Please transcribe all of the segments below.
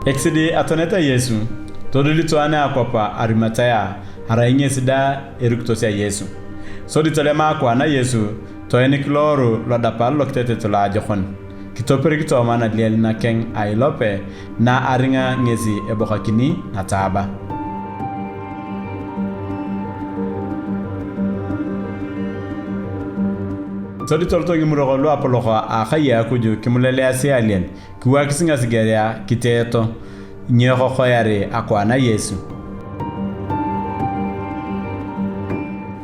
Exidi atoneta Yesu. Todulito ana akopa Arimataya arainye sida eruktosia Yesu. So ditolema kwa na Yesu toeni kloro lodapal loktete tola jokon. Kitopere kitoma na liel na keng ailope na aringa ngezi ebokakini na taba. So ditolto ngimuro lo apoloka akaya kuju kimulele asialien kuwa kisinga sigeria kiteto nyoko khoyare akwa na Yesu.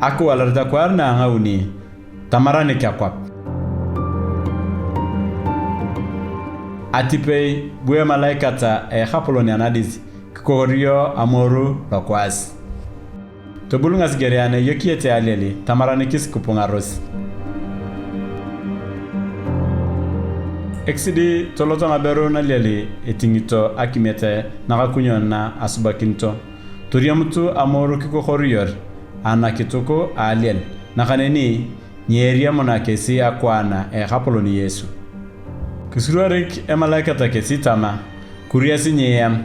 Aku alarda kwarna ngauni tamarane kyakwap. Atipe buye malaikata khapoloni anadis korio amoru lokwas. Tobulunga sigeriane yokiete aleli tamarane kis kupungaros. Exidi toloto na bero na leli etingito akimete nakakunyon na asubakinto. Turiamutu amoru kiko khoriyor ana kitoko alien nakaneni nyeria mona kesi akwana khapoloni Yesu. Kisuruarik malaikata kesi tama kuriasi nyeyam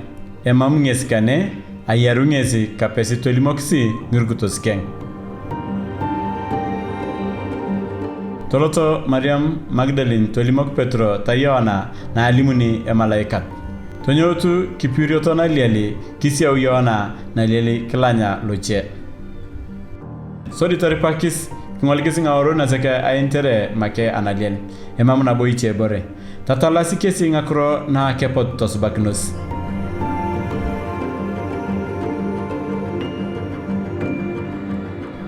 mamungeskane Ayarun ngesi kapesi tolimoksi ngurgutoskeng. Toloto Mariam Magdalene tolimok Petro tayona na alimuni malaikat. Tonyotu kipirioto na liali kisia uyona na liali klanya loche. Sodi taripakis ngolgesi ngawro na seka aintere make analien mamuna boiche bore. Tatalasi kesi ngakro na kepot tosbaknus.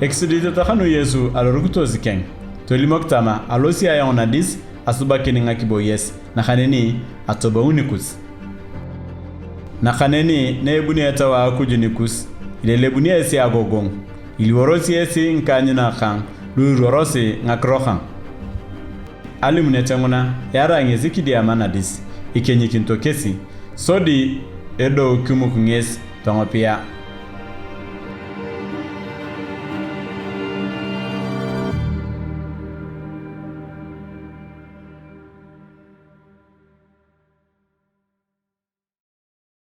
Exodite takanu Yesu alorukuto zikeng. Tolimok tama alosi ayona dis asubakini ngakibo yes nakhaneni atoba unikus. Nakhaneni nebuni atawa akujunikus ilelebuni esi agogong iliworosi esi nkanyina khang luworosi ngakrokhang. Alimune tenguna yara ngezi dia manadis ikenyikinto kesi sodi edo kumukunges tongopia.